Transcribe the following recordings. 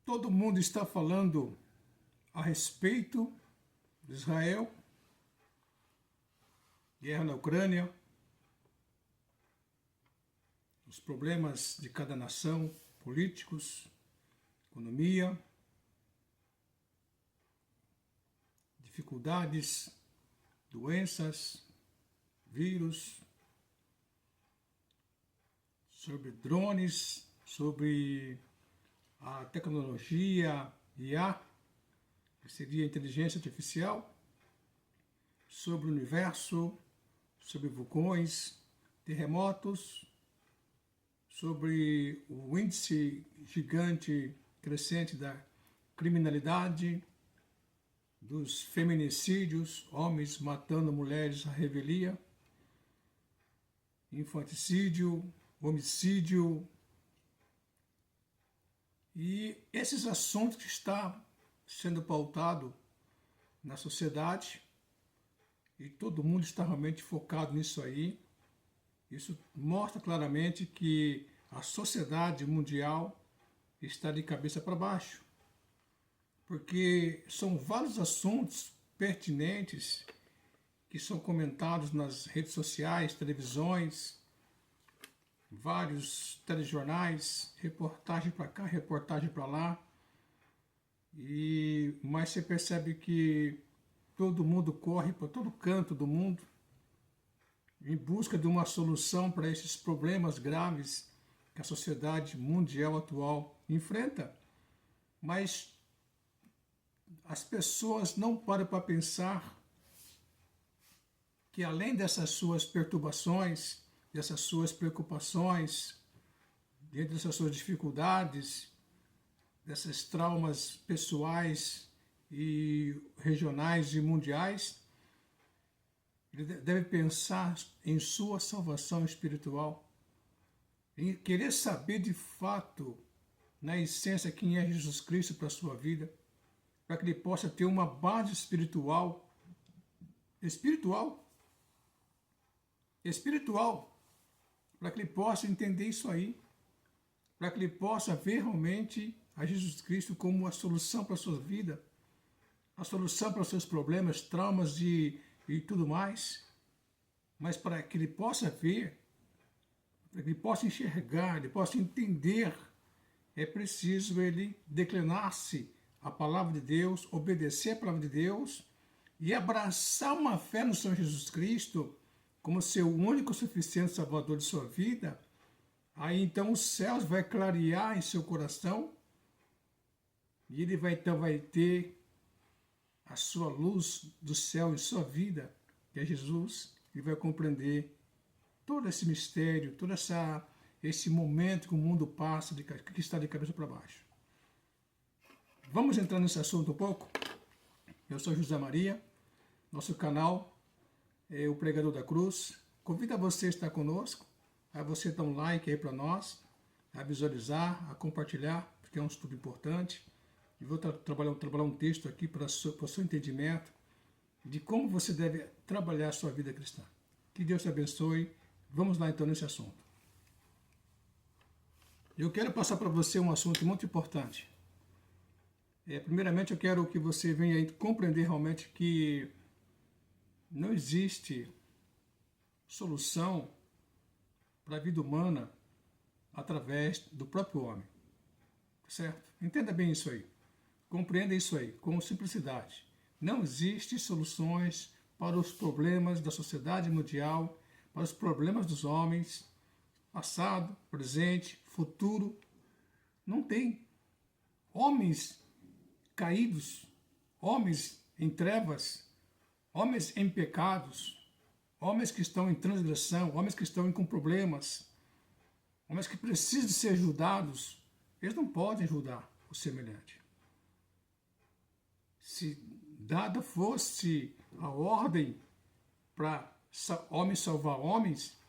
Todo mundo está falando a respeito de Israel, guerra na Ucrânia, os problemas de cada nação, políticos, economia, dificuldades, doenças, vírus, sobre drones, sobre a tecnologia IA, que seria a inteligência artificial, sobre o universo, sobre vulcões, terremotos, sobre o índice gigante crescente da criminalidade, dos feminicídios, homens matando mulheres à revelia, infanticídio, homicídio, e esses assuntos que estão sendo pautados na sociedade, e todo mundo está realmente focado nisso aí. Isso mostra claramente que a sociedade mundial está de cabeça para baixo, porque são vários assuntos pertinentes que são comentados nas redes sociais, televisões, vários telejornais, reportagem para cá, reportagem para lá, mas você percebe que todo mundo corre para todo canto do mundo em busca de uma solução para esses problemas graves que a sociedade mundial atual enfrenta. Mas as pessoas não param para pensar que além dessas suas perturbações, dessas suas preocupações, dentro dessas suas dificuldades, desses traumas pessoais e regionais e mundiais, ele deve pensar em sua salvação espiritual, em querer saber de fato, na essência, quem é Jesus Cristo para a sua vida, para que ele possa ter uma base espiritual, para que ele possa entender isso aí, para que ele possa ver realmente a Jesus Cristo como a solução para a sua vida, a solução para os seus problemas, traumas e tudo mais, mas para que ele possa ver, para que ele possa enxergar, ele possa entender, é preciso ele declinar-se a palavra de Deus, obedecer a palavra de Deus e abraçar uma fé no Senhor Jesus Cristo como seu único suficiente salvador de sua vida. Aí então os céus vai clarear em seu coração e ele vai ter a sua luz do céu em sua vida, que é Jesus, e vai compreender todo esse mistério, todo esse momento que o mundo passa, que está de cabeça para baixo. Vamos entrar nesse assunto um pouco? Eu sou José Maria, nosso canal é o Pregador da Cruz. Convido a você a estar conosco, a você dar um like aí para nós, a visualizar, a compartilhar, porque é um estudo importante. E vou trabalhar um texto aqui para o seu entendimento de como você deve trabalhar a sua vida cristã. Que Deus te abençoe. Vamos lá então nesse assunto. Eu quero passar para você um assunto muito importante. Primeiramente, eu quero que você venha aí compreender realmente que não existe solução para a vida humana através do próprio homem. Certo? Entenda bem isso aí. Compreenda isso aí com simplicidade. Não existe soluções para os problemas da sociedade mundial, para os problemas dos homens, passado, presente, futuro. Não tem. Homens caídos, homens em trevas, homens em pecados, homens que estão em transgressão, homens que estão com problemas, homens que precisam de ser ajudados, eles não podem ajudar o semelhante. Se dada fosse a ordem para homens salvar homens,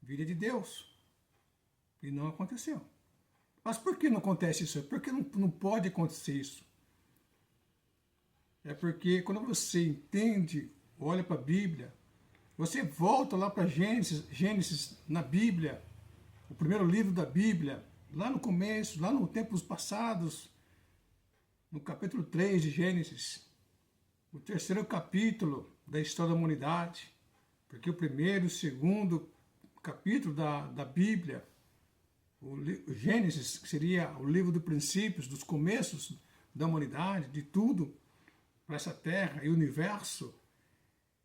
viria de Deus. E não aconteceu. Mas por que não acontece isso? Por que não pode acontecer isso? É porque quando você entende, olha para a Bíblia, você volta lá para Gênesis na Bíblia, o primeiro livro da Bíblia, lá no começo, lá nos tempos passados, no capítulo 3 de Gênesis, o terceiro capítulo da história da humanidade, porque o primeiro e o segundo capítulo da Bíblia, o Gênesis, que seria o livro dos princípios, dos começos da humanidade, de tudo para essa terra e universo.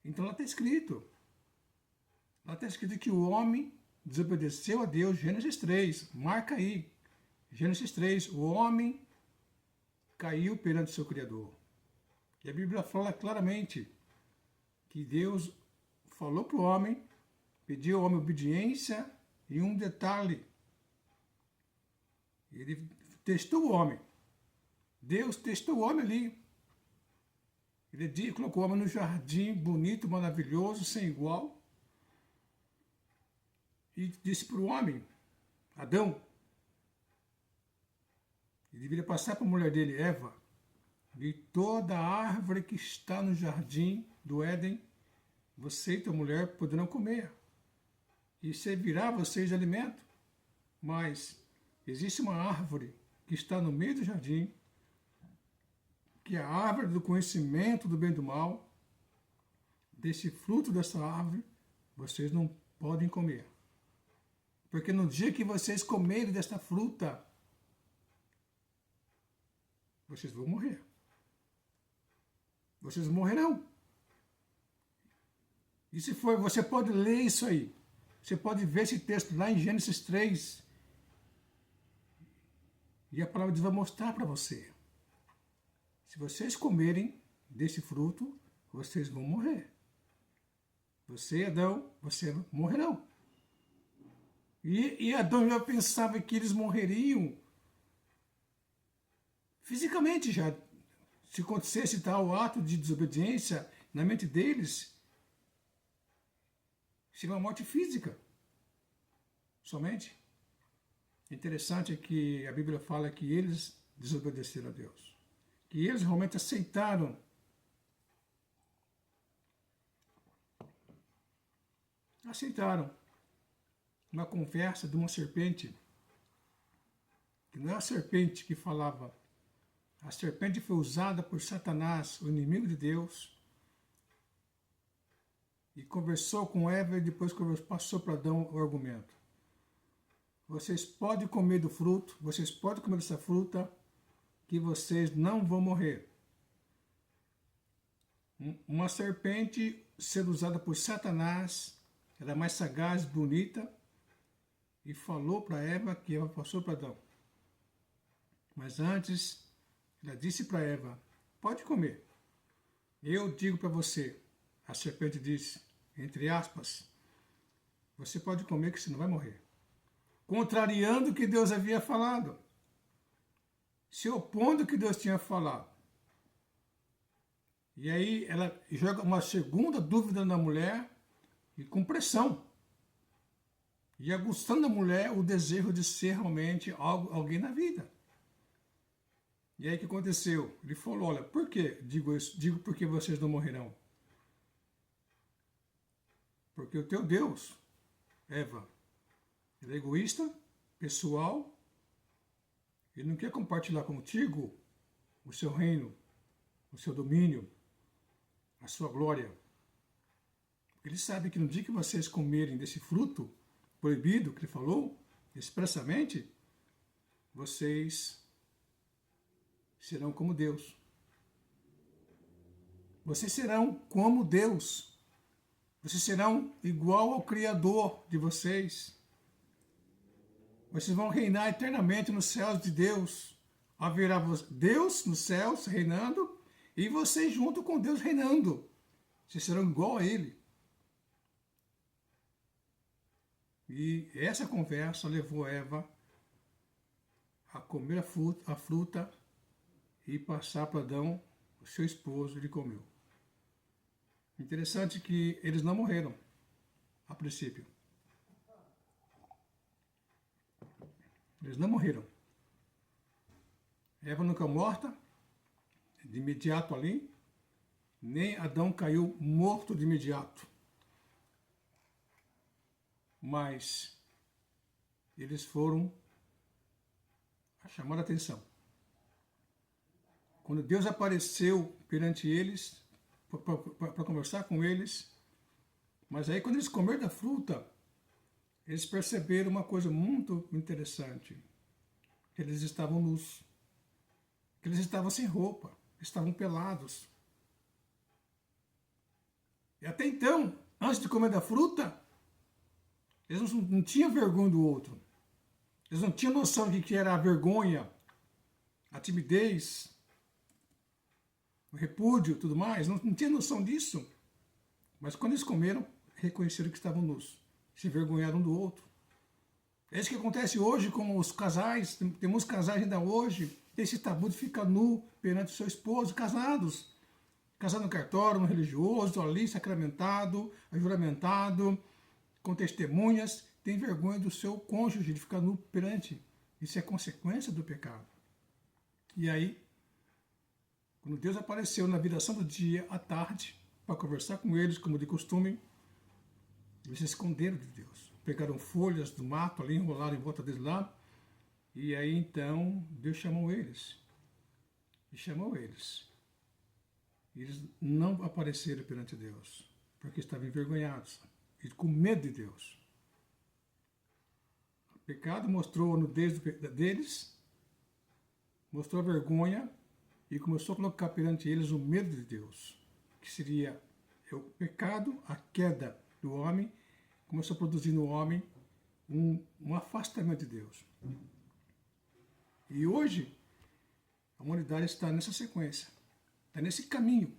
Então lá está escrito que o homem desobedeceu a Deus, Gênesis 3, marca aí, Gênesis 3, o homem caiu perante o seu Criador. E a Bíblia fala claramente que Deus falou para o homem, pediu ao homem obediência e um detalhe. Ele testou o homem. Deus testou o homem ali. Ele colocou o homem no jardim bonito, maravilhoso, sem igual. E disse para o homem, Adão, ele deveria passar para a mulher dele, Eva, de toda a árvore que está no jardim do Éden, você e tua mulher poderão comer, e servirá a vocês de alimento. Mas existe uma árvore que está no meio do jardim, que é a árvore do conhecimento do bem e do mal. Desse fruto dessa árvore, vocês não podem comer. Porque no dia que vocês comerem desta fruta, vocês vão morrer. Vocês morrerão. E se for, você pode ler isso aí. Você pode ver esse texto lá em Gênesis 3. E a palavra de Deus vai mostrar para você. Se vocês comerem desse fruto, vocês vão morrer. Você e Adão, vocês morrerão. E Adão já pensava que eles morreriam fisicamente já. Se acontecesse tal ato de desobediência na mente deles, seria uma morte física. Somente. Interessante é que a Bíblia fala que eles desobedeceram a Deus. Que eles realmente aceitaram uma conversa de uma serpente, que não é a serpente que falava. A serpente foi usada por Satanás, o inimigo de Deus, e conversou com Eva e depois passou para Adão o argumento. Vocês podem comer do fruto, vocês podem comer dessa fruta, que vocês não vão morrer. Uma serpente sendo usada por Satanás, era mais sagaz, bonita, e falou para Eva que Eva passou para Adão. Mas antes, ela disse para Eva, pode comer. Eu digo para você, a serpente disse, entre aspas, você pode comer que você não vai morrer. Contrariando o que Deus havia falado. Se opondo ao que Deus tinha falado. E aí ela joga uma segunda dúvida na mulher, e com pressão. E aguçando a mulher o desejo de ser realmente alguém na vida. E aí o que aconteceu? Ele falou, olha, por que digo isso? Digo porque vocês não morrerão. Porque o teu Deus, Eva, ele é egoísta, pessoal, ele não quer compartilhar contigo o seu reino, o seu domínio, a sua glória. Ele sabe que no dia que vocês comerem desse fruto proibido, que ele falou expressamente, vocês serão como Deus. Vocês serão como Deus. Vocês serão igual ao Criador de vocês. Vocês vão reinar eternamente nos céus de Deus. Haverá Deus nos céus reinando e vocês junto com Deus reinando. Vocês serão igual a Ele. E essa conversa levou Eva a comer a fruta e passar para Adão, o seu esposo, ele comeu. Interessante que eles não morreram, a princípio. Eles não morreram. Eva nunca morta, de imediato ali, nem Adão caiu morto de imediato. Mas eles foram chamar a atenção. Quando Deus apareceu perante eles, para conversar com eles, mas aí quando eles comeram da fruta, eles perceberam uma coisa muito interessante. Eles estavam nus. Eles estavam sem roupa, estavam pelados. E até então, antes de comer da fruta, eles não tinham vergonha do outro. Eles não tinham noção de que era a vergonha, a timidez, o repúdio, tudo mais. Não tinham noção disso. Mas quando eles comeram, reconheceram que estavam nus. Se envergonharam um do outro. É isso que acontece hoje com os casais. Tem muitos casais ainda hoje. Esse tabu de ficar nu perante o seu esposo, casados. Casado no cartório, no religioso, ali sacramentado, juramentado, com testemunhas. Tem vergonha do seu cônjuge de ficar nu perante. Isso é consequência do pecado. E aí, quando Deus apareceu na viração do dia, à tarde, para conversar com eles, como de costume, eles se esconderam de Deus. Pegaram folhas do mato ali, enrolaram em volta deles lá. E aí então Deus chamou eles. E chamou eles. E eles não apareceram perante Deus, porque estavam envergonhados e com medo de Deus. O pecado mostrou a nudez deles, mostrou a vergonha e começou a colocar perante eles o medo de Deus, que seria o pecado, a queda do homem, começou a produzir no homem um afastamento de Deus. E hoje, a humanidade está nessa sequência, está nesse caminho.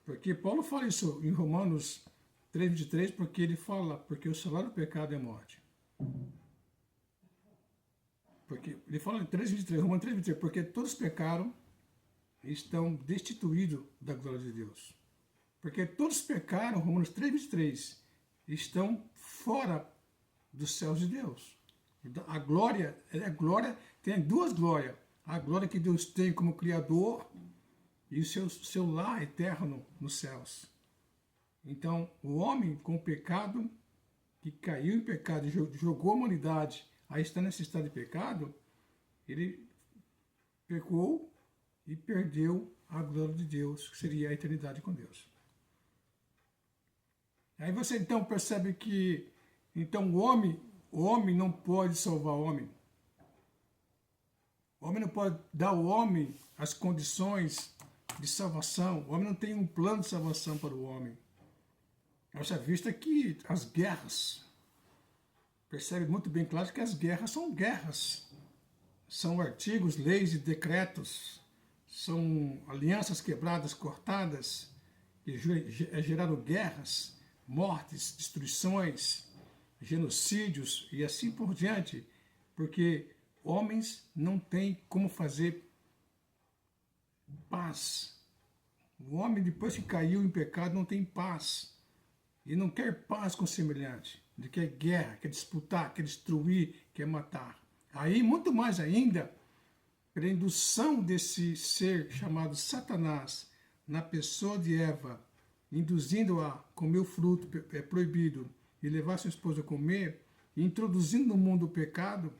Porque Paulo fala isso em Romanos 3,23, porque ele fala, porque o salário do pecado é morte. Porque ele fala em 3,23, Romanos 3,23, porque todos pecaram e estão destituídos da glória de Deus. Porque todos pecaram, Romanos 3,23, estão fora dos céus de Deus. Então, a glória tem duas glórias. A glória que Deus tem como Criador e o seu lar eterno nos céus. Então, o homem com o pecado, que caiu em pecado e jogou a humanidade a estar nesse estado de pecado, ele pecou e perdeu a glória de Deus, que seria a eternidade com Deus. Aí você então percebe que então o homem não pode salvar o homem. O homem não pode dar ao homem as condições de salvação. O homem não tem um plano de salvação para o homem. Haja vista que as guerras, percebe muito bem claro que as guerras. São artigos, leis e decretos, são alianças quebradas, cortadas, que geraram guerras, mortes, destruições, genocídios e assim por diante, porque homens não têm como fazer paz. O homem, depois que caiu em pecado, não tem paz. E não quer paz com o semelhante. Ele quer guerra, quer disputar, quer destruir, quer matar. Aí, muito mais ainda, pela indução desse ser chamado Satanás na pessoa de Eva, induzindo-a a comer o fruto proibido e levar sua esposa a comer, e introduzindo no mundo o pecado.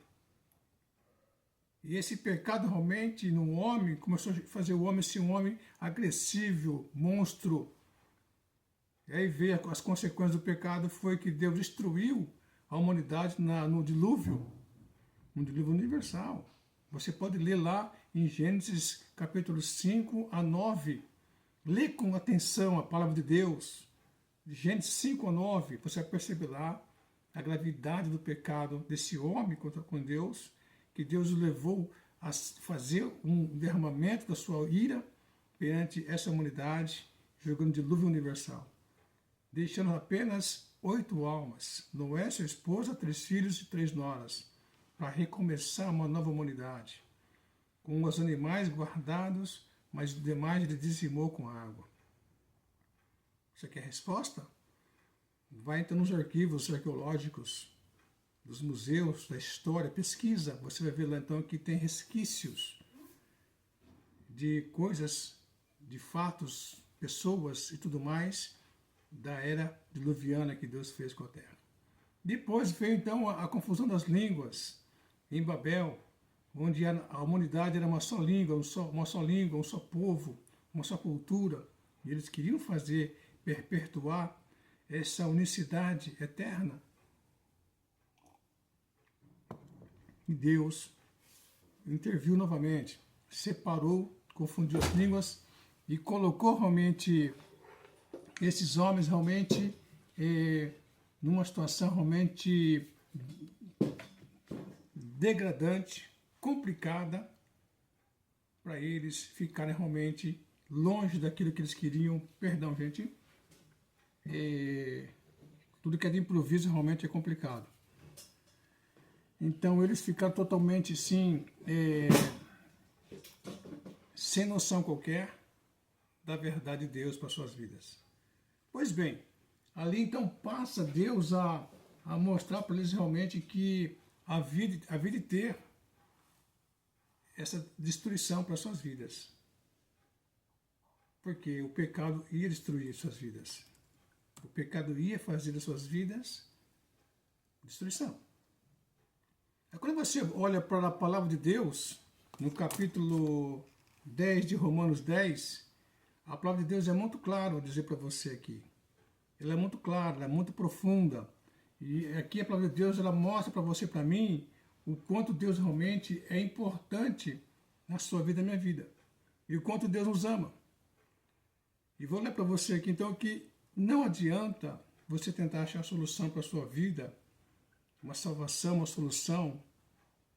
E esse pecado realmente no homem começou a fazer o homem ser um homem agressivo, monstro. E aí veio as consequências do pecado, foi que Deus destruiu a humanidade no dilúvio universal. Você pode ler lá em Gênesis capítulo 5 a 9. Lê com atenção a palavra de Deus. De Gênesis 5 a 9, você vai perceber lá a gravidade do pecado desse homem com Deus, que Deus o levou a fazer um derramamento da sua ira perante essa humanidade, jogando dilúvio universal, deixando apenas 8 almas, Noé, sua esposa, 3 filhos e 3 noras, para recomeçar uma nova humanidade, com os animais guardados, mas os demais ele dizimou com água. Você quer resposta? Vai então nos arquivos arqueológicos dos museus, da história, pesquisa, você vai ver lá então que tem resquícios de coisas, de fatos, pessoas e tudo mais da era diluviana que Deus fez com a terra. Depois veio então a confusão das línguas em Babel, onde a humanidade era uma só língua, um só povo, uma só cultura, e eles queriam perpetuar essa unicidade eterna. E Deus interviu novamente, separou, confundiu as línguas e colocou realmente esses homens numa situação realmente degradante, complicada, para eles ficarem realmente longe daquilo que eles queriam. Perdão, gente. Tudo que é de improviso realmente é complicado. Então eles ficaram totalmente sim, sem noção qualquer da verdade de Deus para suas vidas. Pois bem, ali então passa Deus a mostrar para eles realmente que havia de ter essa destruição para suas vidas. Porque o pecado ia destruir suas vidas. O pecado ia fazer das suas vidas destruição. Quando você olha para a palavra de Deus, no capítulo 10 de Romanos 10, a palavra de Deus é muito clara, vou dizer para você aqui. Ela é muito clara, ela é muito profunda. E aqui a palavra de Deus ela mostra para você e para mim o quanto Deus realmente é importante na sua vida e na minha vida. E o quanto Deus nos ama. E vou ler para você aqui então que não adianta você tentar achar a solução para a sua vida, uma salvação, uma solução,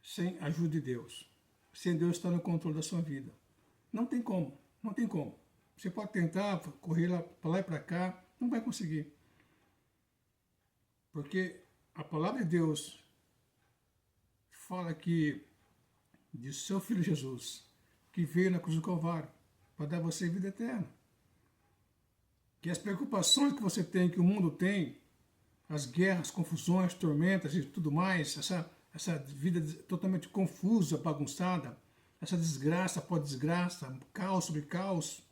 sem a ajuda de Deus. Sem Deus estar no controle da sua vida. Não tem como, não tem como. Você pode tentar correr para lá e para cá, não vai conseguir. Porque a palavra de Deus fala que de seu Filho Jesus, que veio na cruz do Calvário para dar a você vida eterna. Que as preocupações que você tem, que o mundo tem, as guerras, confusões, tormentas e tudo mais, essa vida totalmente confusa, bagunçada, essa desgraça após desgraça, caos sobre caos,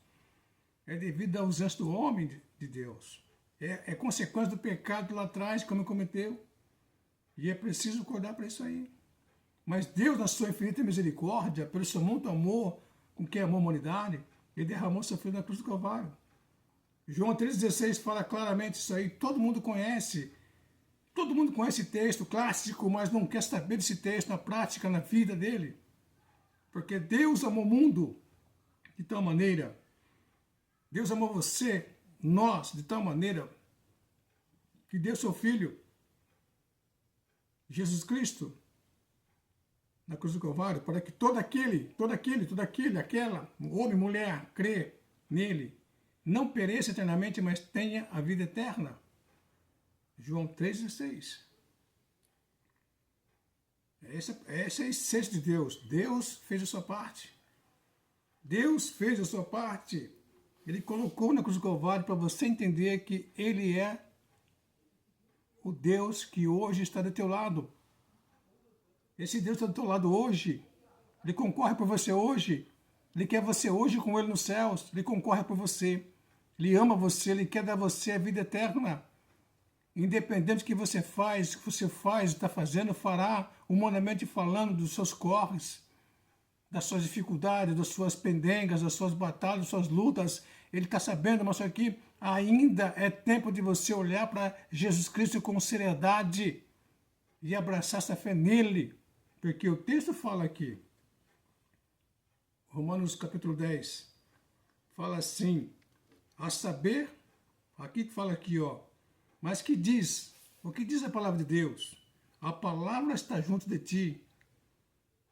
é devido à ausência do homem de Deus. É consequência do pecado lá atrás que o homem cometeu. E é preciso acordar para isso aí. Mas Deus, na sua infinita misericórdia, pelo seu muito amor com que amou a humanidade, ele derramou seu filho na cruz do Calvário. João 3,16 fala claramente isso aí. Todo mundo conhece esse texto clássico, mas não quer saber desse texto na prática, na vida dele. Porque Deus amou o mundo de tal maneira, Deus amou você, nós, de tal maneira, que deu seu Filho, Jesus Cristo, na cruz do Calvário, para que todo aquele, aquela, homem, mulher, crê nele, não pereça eternamente, mas tenha a vida eterna. João 3,16. Essa é a essência de Deus. Deus fez a sua parte. Deus fez a sua parte. Ele colocou na cruz do Calvário para você entender que Ele é o Deus que hoje está do teu lado. Esse Deus está do teu lado hoje. Ele concorre por você hoje. Ele quer você hoje com Ele nos céus. Ele concorre por você. Ele ama você. Ele quer dar a você a vida eterna. Independente do que você faz, está fazendo, fará, humanamente falando, dos seus corres, das suas dificuldades, das suas pendengas, das suas batalhas, das suas lutas. Ele está sabendo, mas aqui ainda é tempo de você olhar para Jesus Cristo com seriedade e abraçar essa fé nele. Porque o texto fala aqui, Romanos capítulo 10, fala assim, a saber, aqui fala aqui, ó, mas que diz, o que diz a palavra de Deus? A palavra está junto de ti,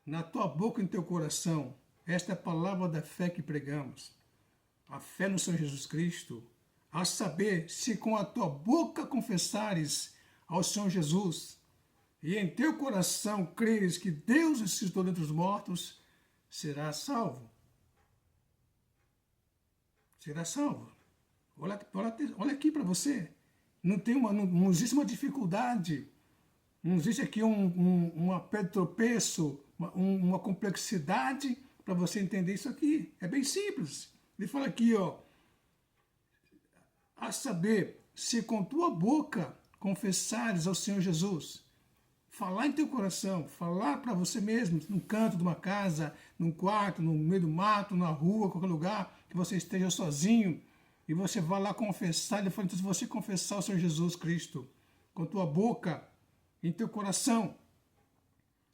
na tua boca e no teu coração. Esta é a palavra da fé que pregamos. A fé no Senhor Jesus Cristo. A saber, se com a tua boca confessares ao Senhor Jesus e em teu coração creres que Deus ressuscitou dentre os mortos, serás salvo. Será salvo. Olha aqui para você. Não existe uma dificuldade. Não existe aqui uma pedra de tropeço, uma complexidade para você entender isso aqui. É bem simples. Ele fala aqui, ó, a saber, se com tua boca confessares ao Senhor Jesus. falar em teu coração, falar para você mesmo, num canto de uma casa, num quarto, no meio do mato, na rua, qualquer lugar, que você esteja sozinho, e você vai lá confessar, ele fala, então se você confessar o Senhor Jesus Cristo com tua boca, em teu coração,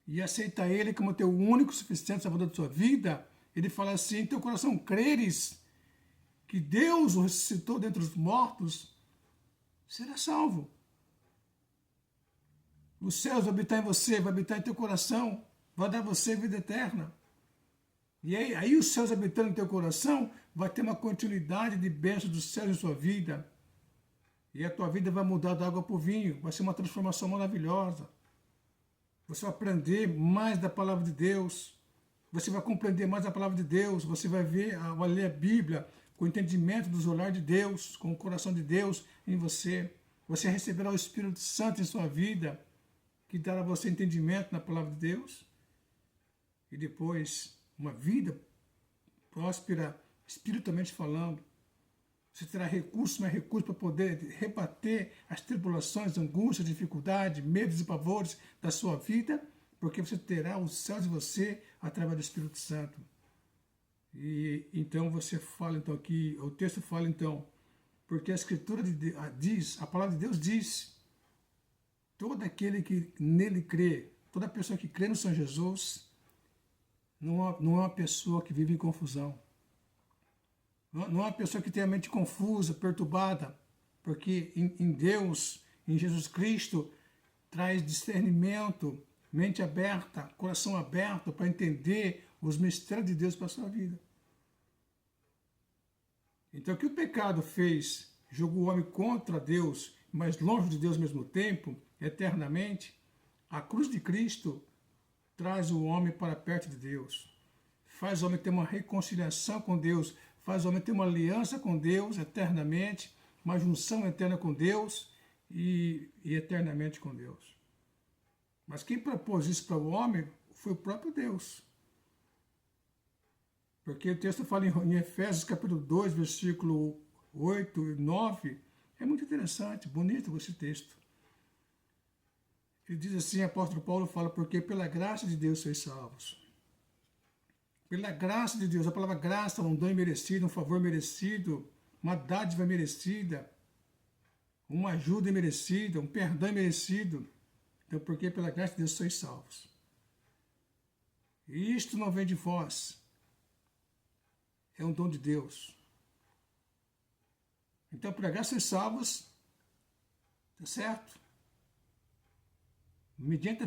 e aceitar Ele como teu único, suficiente salvador da tua vida, ele fala assim, em teu coração creres que Deus o ressuscitou dentre os mortos, será salvo. Os céus vão habitar em você, vai habitar em teu coração, vai dar a você vida eterna. E aí os céus habitando em teu coração, vai ter uma continuidade de bênçãos dos céus em sua vida. E a tua vida vai mudar da água para o vinho, vai ser uma transformação maravilhosa. Você vai aprender mais da palavra de Deus, você vai compreender mais a palavra de Deus, você vai vai ler a Bíblia com o entendimento dos olhares de Deus, com o coração de Deus em você. Você receberá o Espírito Santo em sua vida, que dará a você entendimento na palavra de Deus. E depois, uma vida próspera, espiritualmente falando. Você terá recursos, mais recursos para poder rebater as tribulações, angústias, dificuldades, medos e pavores da sua vida, porque você terá os céus de você através do Espírito Santo. E então você fala então aqui, o texto fala então, porque a Escritura diz, a palavra de Deus diz, todo aquele que nele crê, toda pessoa que crê no Senhor Jesus, não é uma pessoa que vive em confusão. Não é uma pessoa que tem a mente confusa, perturbada, porque em Deus, em Jesus Cristo, traz discernimento, mente aberta, coração aberto para entender os mistérios de Deus para a sua vida. Então, o que o pecado fez, jogou o homem contra Deus, mas longe de Deus ao mesmo tempo, eternamente, a cruz de Cristo traz o homem para perto de Deus. Faz o homem ter uma reconciliação com Deus, faz o homem ter uma aliança com Deus eternamente, uma junção eterna com Deus e eternamente com Deus. Mas quem propôs isso para o homem foi o próprio Deus. Porque o texto fala em Efésios capítulo 2, versículo 8 e 9, é muito interessante, bonito esse texto. Ele diz assim, o apóstolo Paulo fala, porque pela graça de Deus sois salvos. Pela graça de Deus, a palavra graça, um dom merecido, um favor merecido, uma dádiva merecida, uma ajuda merecida, um perdão merecido. Então, porque pela graça de Deus sois salvos. E isto não vem de vós, é um dom de Deus. Então, pela graça sois salvos, tá certo? Mediante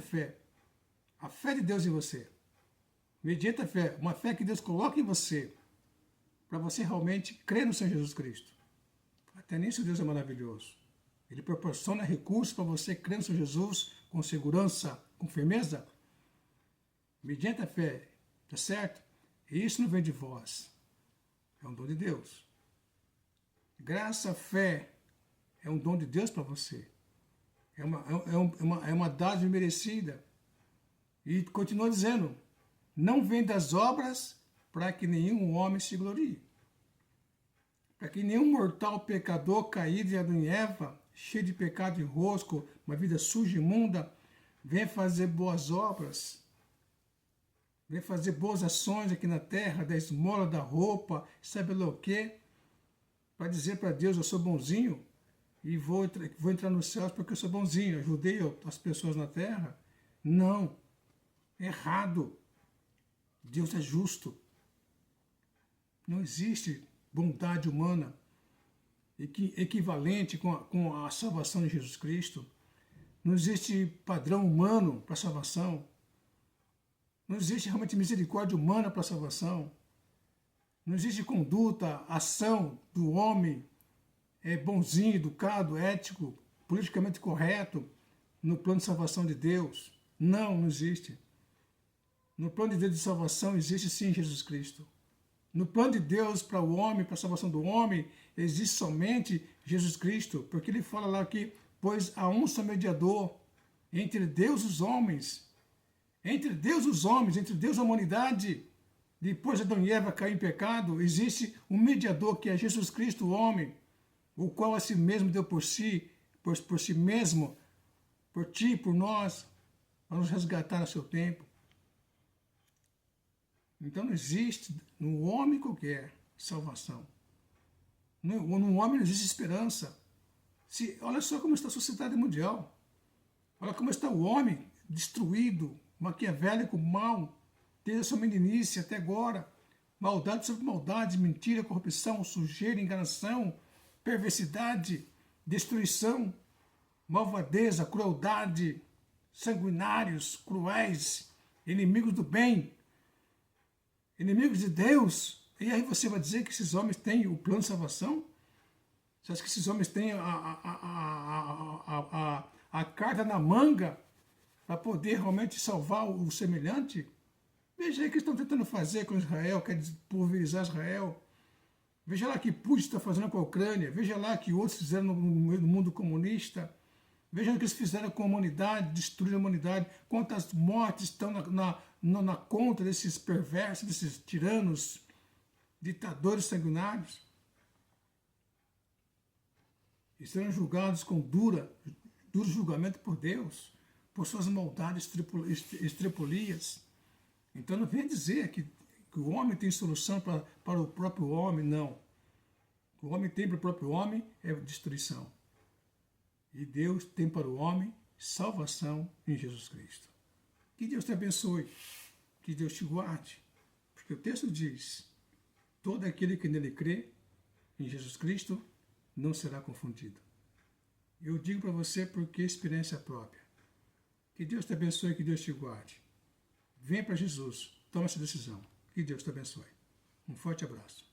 a fé de Deus em você. Mediante a fé, uma fé que Deus coloca em você, para você realmente crer no Senhor Jesus Cristo. Até nisso Deus é maravilhoso. Ele proporciona recursos para você crer no Senhor Jesus com segurança, com firmeza. Mediante a fé, tá certo? E isso não vem de vós, é um dom de Deus. Graça, fé, é um dom de Deus para você. É uma dádiva merecida. E continua dizendo, não vem das obras para que nenhum homem se glorie. Para que nenhum mortal pecador caído de Adão e Eva, cheio de pecado e rosco, uma vida suja e imunda, venha fazer boas obras, venha fazer boas ações aqui na terra, da esmola, da roupa, sabe lá o quê? Para dizer para Deus, eu sou bonzinho e vou entrar nos céus porque eu sou bonzinho, ajudei as pessoas na terra. Não, errado. Deus é justo. Não existe bondade humana equivalente com a salvação de Jesus Cristo. Não existe padrão humano para a salvação. Não existe realmente misericórdia humana para a salvação. Não existe conduta, ação do homem bonzinho, educado, ético, politicamente correto no plano de salvação de Deus. Não existe. No plano de Deus de salvação existe sim Jesus Cristo. No plano de Deus para o homem, para a salvação do homem, existe somente Jesus Cristo, porque ele fala lá que, pois há um só mediador entre Deus e os homens, entre Deus e a humanidade. Depois de Adão e Eva cair em pecado, existe um mediador que é Jesus Cristo, o homem, o qual a si mesmo deu por si mesmo, por ti, por nós, para nos resgatar a seu tempo. Então não existe no homem qualquer salvação. No homem não existe esperança. Olha só como está a sociedade mundial. Olha como está o homem destruído, maquiavélico, mau, desde a sua meninice até agora. Maldade sobre maldade, mentira, corrupção, sujeira, enganação, perversidade, destruição, malvadeza, crueldade, sanguinários, cruéis, inimigos do bem, inimigos de Deus. E aí você vai dizer que esses homens têm o plano de salvação? Você acha que esses homens têm a carta na manga para poder realmente salvar o semelhante? Veja aí o que estão tentando fazer com Israel, quer pulverizar Israel. Veja lá o que Putin está fazendo com a Ucrânia. Veja lá o que outros fizeram no mundo comunista. Veja o que eles fizeram com a humanidade, destruíram a humanidade. Quantas mortes estão na conta desses perversos, desses tiranos, ditadores sanguinários. E serão julgados com duro julgamento por Deus, por suas maldades estrepolias. Então não venha dizer que o homem tem solução para o próprio homem, não. O homem tem para o próprio homem é destruição. E Deus tem para o homem salvação em Jesus Cristo. Que Deus te abençoe, que Deus te guarde, porque o texto diz, todo aquele que nele crê, em Jesus Cristo, não será confundido. Eu digo para você porque experiência própria. Que Deus te abençoe, que Deus te guarde. Venha para Jesus, toma essa decisão. Que Deus te abençoe. Um forte abraço.